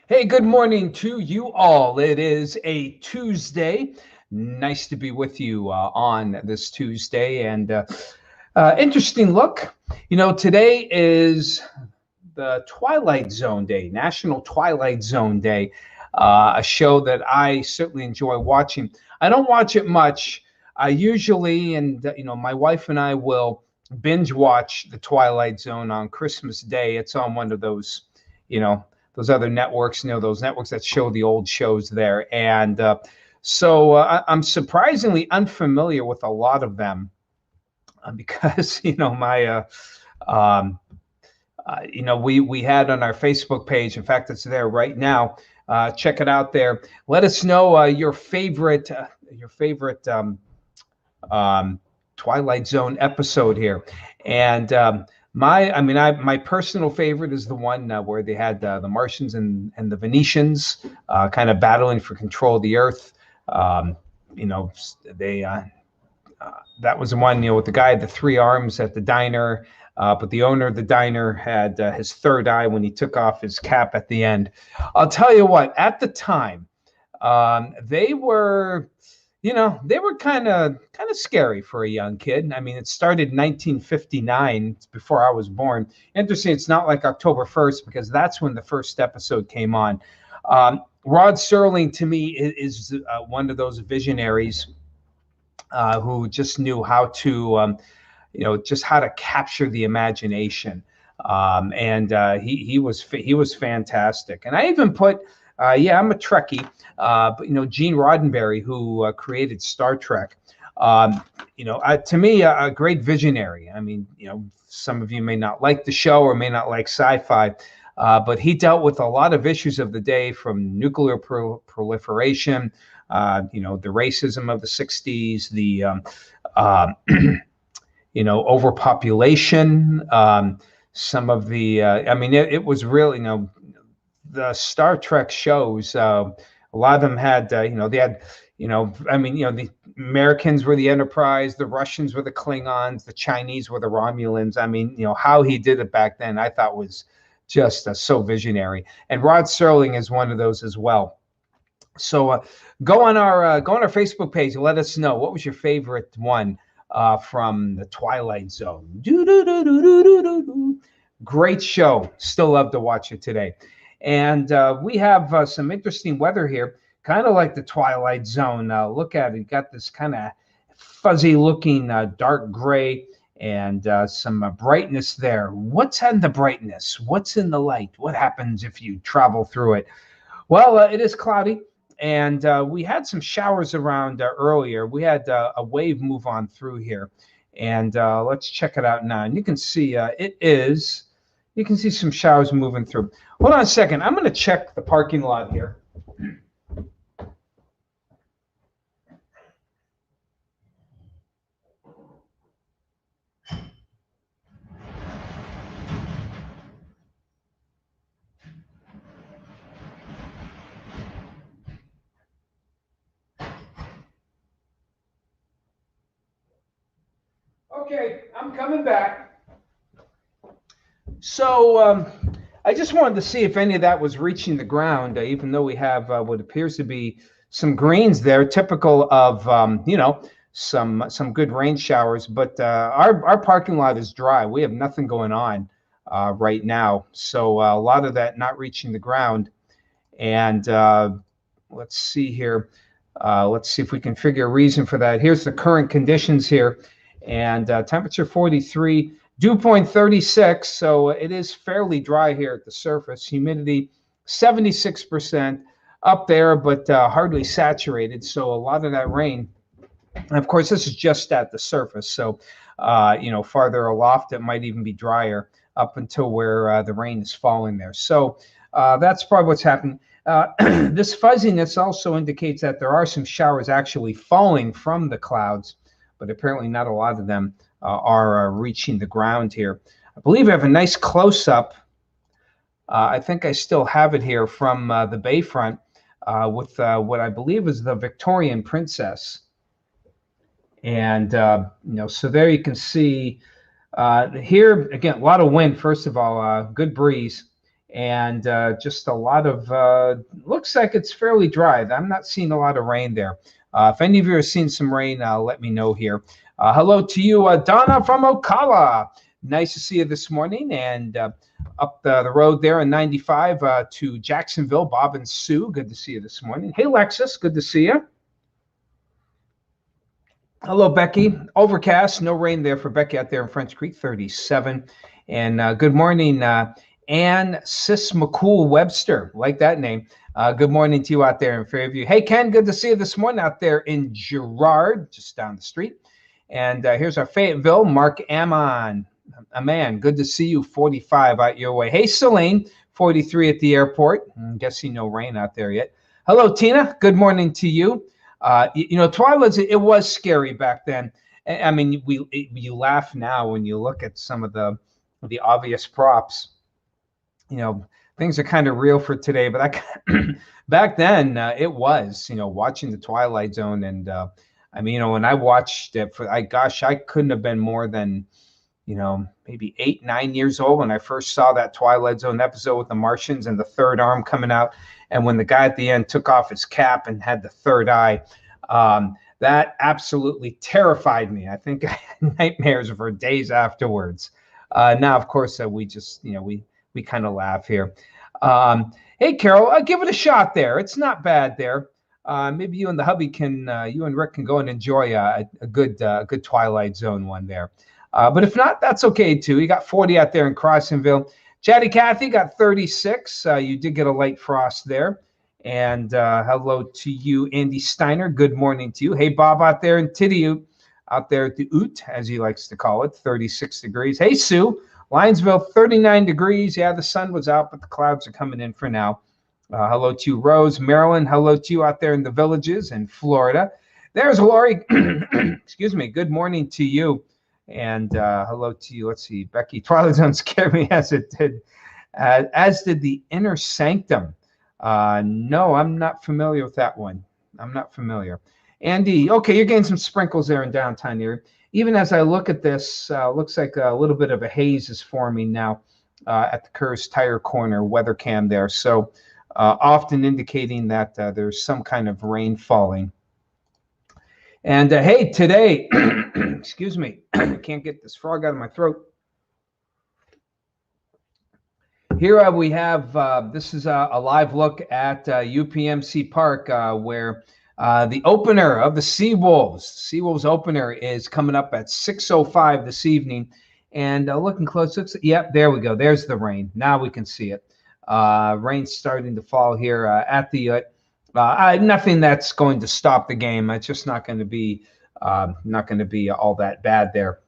Hey, good morning to you all. It is a Tuesday. Nice to be with you on this Tuesday. And interesting look. Today is the Twilight Zone Day, National Twilight Zone Day, a show that I certainly enjoy watching. I don't watch it much. I usually, my wife and I will binge watch the Twilight Zone on Christmas Day. It's on one of those, you know, those other networks, those networks that show the old shows there. And I'm surprisingly unfamiliar with a lot of them because, um, we had on our Facebook page. In fact, it's there right now. Check it out there. Let us know your favorite Twilight Zone episode here. And my personal favorite is the one where they had the Martians and the Venetians kind of battling for control of the Earth. They that was the one, with the guy, the three arms at the diner. But the owner of the diner had his third eye when he took off his cap at the end. I'll tell you what, at the time, they were, they were kind of scary for a young kid. I mean, it started in 1959, it's before I was born. Interesting, it's not like October 1st because that's when the first episode came on. Rod Serling, to me, is one of those visionaries who just knew how to, just how to capture the imagination. And he was fantastic. And I even put, I'm a Trekkie, but Gene Roddenberry, who created Star Trek. To me, a great visionary. I mean, some of you may not like the show or may not like sci-fi. But he dealt with a lot of issues of the day, from nuclear proliferation, the racism of the 60s, the overpopulation, some of the, it was really, the Star Trek shows, a lot of them had, they had, the Americans were the Enterprise, the Russians were the Klingons, the Chinese were the Romulans. I mean, how he did it back then, I thought was just so visionary. And Rod Serling is one of those as well. So go on our Facebook page and let us know, what was your favorite one from the Twilight Zone. Great show. Still love to watch it today. And we have some interesting weather here, kind of like the Twilight Zone. Look at it. Got this kind of fuzzy looking dark gray and some brightness there. What's in the brightness? What's in the light? What happens if you travel through it? Well, it is cloudy. And we had some showers around earlier. We had a wave move on through here. And let's check it out now. And you can see you can see some showers moving through. Hold on a second. I'm going to check the parking lot here. Okay, I'm coming back. So I just wanted to see if any of that was reaching the ground, even though we have what appears to be some greens there, typical of some good rain showers. But our parking lot is dry. We have nothing going on right now, so a lot of that not reaching the ground. And let's see here. Let's see if we can figure a reason for that. Here's the current conditions here. And temperature 43, dew point 36, so it is fairly dry here at the surface. Humidity 76% up there, but hardly saturated, so a lot of that rain. And of course, this is just at the surface, so farther aloft it might even be drier up until where the rain is falling there. So that's probably what's happening. This fuzziness also indicates that there are some showers actually falling from the clouds, but apparently not a lot of them are reaching the ground here. I believe I have a nice close-up. I think I still have it here from the Bayfront with what I believe is the Victorian Princess. And, so there you can see here, again, a lot of wind, first of all, good breeze. and just a lot of looks like it's fairly dry. I'm not seeing a lot of rain there. If any of you are seeing some rain, let me know here. Hello to you, Donna from Ocala. Nice to see you this morning. And up the road there in 95 to Jacksonville, Bob and Sue. Good to see you this morning. Hey, Lexus. Good to see you. Hello, Becky. Overcast, no rain there for Becky out there in French Creek, 37. And good morning, Ann Sis McCool Webster. Like that name. Good morning to you out there in Fairview. Hey, Ken, good to see you this morning out there in Girard, just down the street. And here's our Fayetteville, Mark Ammon. Aman, good to see you, 45 out your way. Hey, Celine, 43 at the airport. I'm guessing no rain out there yet. Hello, Tina. Good morning to you. Twilight, it was scary back then. I mean, you laugh now when you look at some of the obvious props. Things are kind of real for today, but back then it was, watching the Twilight Zone. And when I watched it I couldn't have been more than, maybe 8, 9 years old when I first saw that Twilight Zone episode with the Martians and the third arm coming out. And when the guy at the end took off his cap and had the third eye, that absolutely terrified me. I think I had nightmares for days afterwards. Now, of course, we just, we kind of laugh here. Hey, Carol, give it a shot there. It's not bad there. Maybe you and the hubby you and Rick can go and enjoy a good Twilight Zone one there. But if not, that's okay too. You got 40 out there in Crossingville. Chatty Cathy got 36. You did get a light frost there. And hello to you, Andy Steiner. Good morning to you. Hey, Bob out there in Tidiute, out there at the Oot, as he likes to call it, 36 degrees. Hey, Sue, Linesville, 39 degrees. Yeah, the sun was out, but the clouds are coming in for now. Hello to you, Rose, Maryland. Hello to you out there in the Villages in Florida. There's Lori. Excuse me. Good morning to you. And hello to you. Let's see, Becky. Twilight Zone scared me as it did, as did the Inner Sanctum. No, I'm not familiar with that one. I'm not familiar. Andy, okay, you're getting some sprinkles there in downtown here. Even as I look at this, looks like a little bit of a haze is forming now at the Kerr's Tire Corner weather cam there. So often indicating that there's some kind of rain falling. And hey, today, excuse me, I can't get this frog out of my throat. Here we have, this is a live look at UPMC Park where the opener of the Seawolves opener is coming up at 6:05 this evening. And looking close, yep, there we go. There's the rain. Now we can see it. Rain's starting to fall here at the nothing that's going to stop the game. It's just not going to be all that bad there.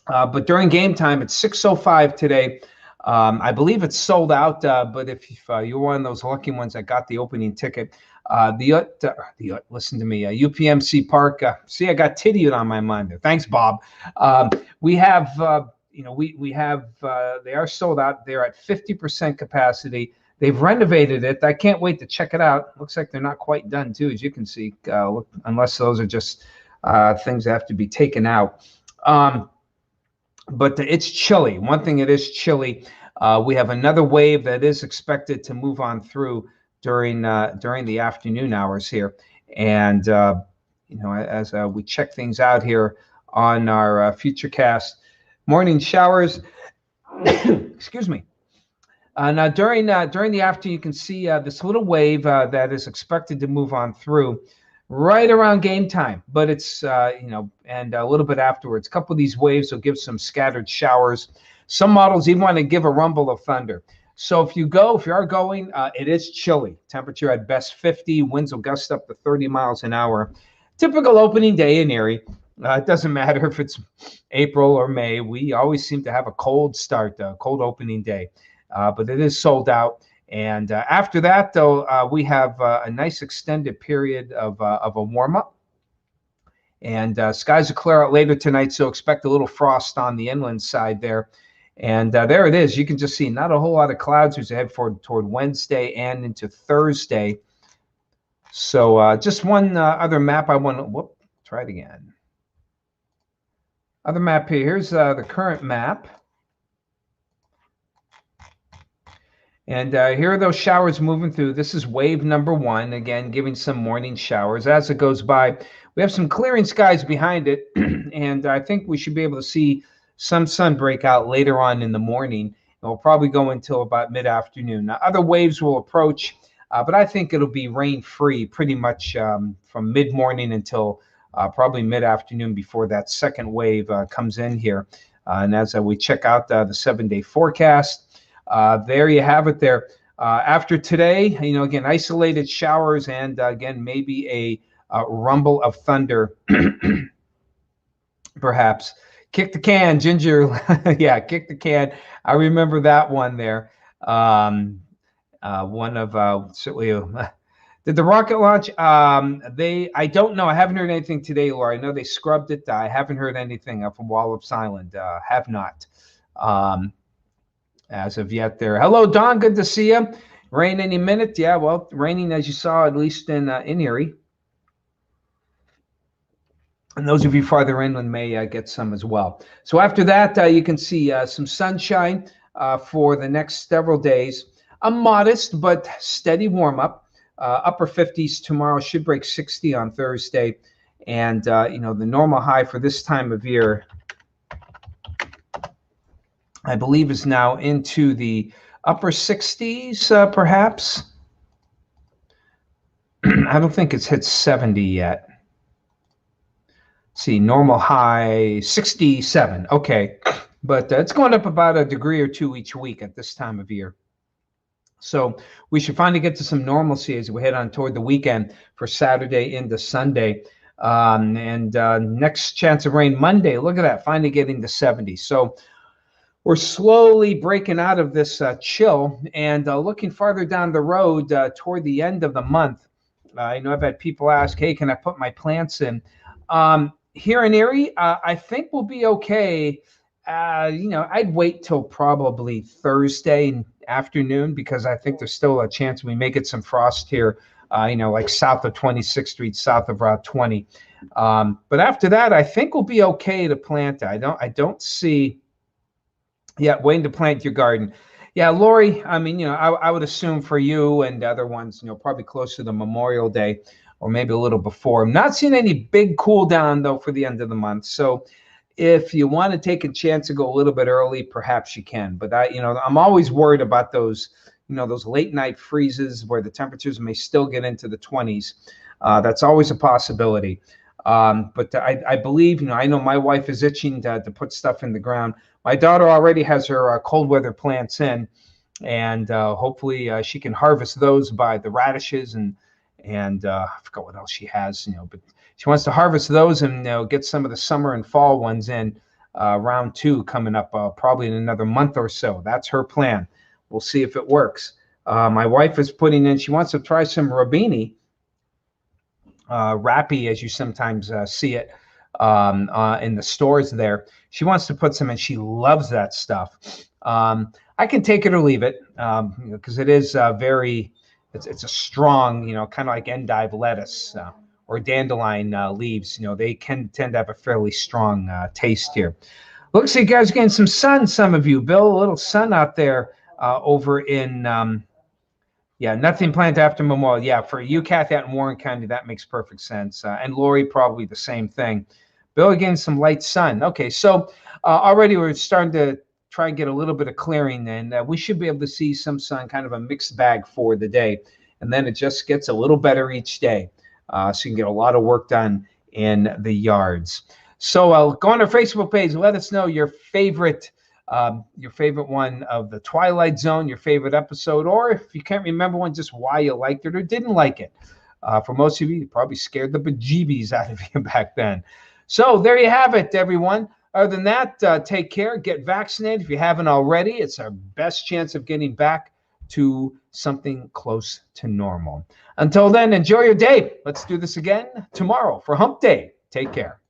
But during game time, it's 6:05 today. I believe it's sold out. But if you're one of those lucky ones that got the opening ticket, listen to me, UPMC Park. See, I got Tidiute on my mind there. Thanks, Bob. We have, they are sold out. They're at 50% capacity. They've renovated it. I can't wait to check it out. Looks like they're not quite done too, as you can see, unless those are just things that have to be taken out. But it's chilly. One thing, it is chilly. We have another wave that is expected to move on through during the afternoon hours here. And, as we check things out here on our Futurecast morning showers, excuse me. Now, during the afternoon, you can see this little wave that is expected to move on through right around game time, but it's, and a little bit afterwards. A couple of these waves will give some scattered showers. Some models even want to give a rumble of thunder. So if you are going, it is chilly. Temperature at best 50, winds will gust up to 30 miles an hour. Typical opening day in Erie. It doesn't matter if it's April or May. We always seem to have a cold start, cold opening day. But it is sold out. And after that, though, we have a nice extended period of a warm-up. And skies will clear out later tonight, so expect a little frost on the inland side there. And there it is. You can just see not a whole lot of clouds as we head toward Wednesday and into Thursday. So just one other map I want to try it again. Other map here. Here's the current map. And here are those showers moving through. This is wave number one, again, giving some morning showers. As it goes by, we have some clearing skies behind it, and I think we should be able to see some sun break out later on in the morning. It will probably go until about mid-afternoon. Now, other waves will approach, but I think it'll be rain-free pretty much from mid-morning until probably mid-afternoon before that second wave comes in here. And as we check out the 7-day forecast, there you have it there. After today, again, isolated showers and again, maybe a rumble of thunder, perhaps. Kick the can, Ginger. Yeah, kick the can. I remember that one there. One of certainly. Did the rocket launch? I don't know. I haven't heard anything today, Laura. I know they scrubbed it. I haven't heard anything from Wallops Island. Have not. As of yet there. Hello, Don. Good to see you. Rain any minute. Yeah, well, raining as you saw, at least in Erie. And those of you farther inland may get some as well. So after that, you can see some sunshine for the next several days. A modest but steady warm-up. Upper 50s tomorrow, should break 60 on Thursday. And, the normal high for this time of year, I believe, is now into the upper 60s, perhaps. I don't think it's hit 70 yet. See, normal high 67. Okay, but it's going up about a degree or two each week at this time of year. So we should finally get to some normalcy as we head on toward the weekend for Saturday into Sunday. And next chance of rain Monday. Look at that, finally getting to 70. So we're slowly breaking out of this chill and looking farther down the road toward the end of the month. I've had people ask, hey, can I put my plants in? Here in Erie, I think we'll be okay. I'd wait till probably Thursday afternoon because I think there's still a chance we may get some frost here, like south of 26th Street, south of Route 20. But after that, I think we'll be okay to plant. I don't see. Yeah, waiting to plant your garden. Yeah, Lori, I would assume for you and other ones, probably close to the Memorial Day or maybe a little before. I'm not seeing any big cool down, though, for the end of the month. So if you want to take a chance to go a little bit early, perhaps you can. But I'm always worried about those, those late night freezes where the temperatures may still get into the 20s. That's always a possibility. But I believe, I know my wife is itching to put stuff in the ground. My daughter already has her cold weather plants in, and hopefully she can harvest those by the radishes and I forgot what else she has, but she wants to harvest those and get some of the summer and fall ones in. Round 2 coming up probably in another month or so. That's her plan. We'll see if it works. My wife is putting in, she wants to try some Rabini, Rappy, as you sometimes see it in the stores there. She wants to put some in. She loves that stuff. I can take it or leave it because it is it's a strong, kind of like endive lettuce or dandelion leaves. They can tend to have a fairly strong taste here. Looks like you guys are getting some sun, some of you. Bill, a little sun out there over in nothing planned after Memorial. Yeah, for you, Kathy, out in Warren County, that makes perfect sense. And Lori, probably the same thing. Bill, again, some light sun. Okay, so already we're starting to try and get a little bit of clearing, and we should be able to see some sun, kind of a mixed bag for the day. And then it just gets a little better each day. So you can get a lot of work done in the yards. So go on our Facebook page. Let us know your favorite one of the Twilight Zone, your favorite episode, or if you can't remember one, just why you liked it or didn't like it. For most of you, you probably scared the bejeebies out of you back then. So there you have it, everyone. Other than that, take care, get vaccinated if you haven't already. It's our best chance of getting back to something close to normal. Until then, enjoy your day. Let's do this again tomorrow for Hump Day. Take care.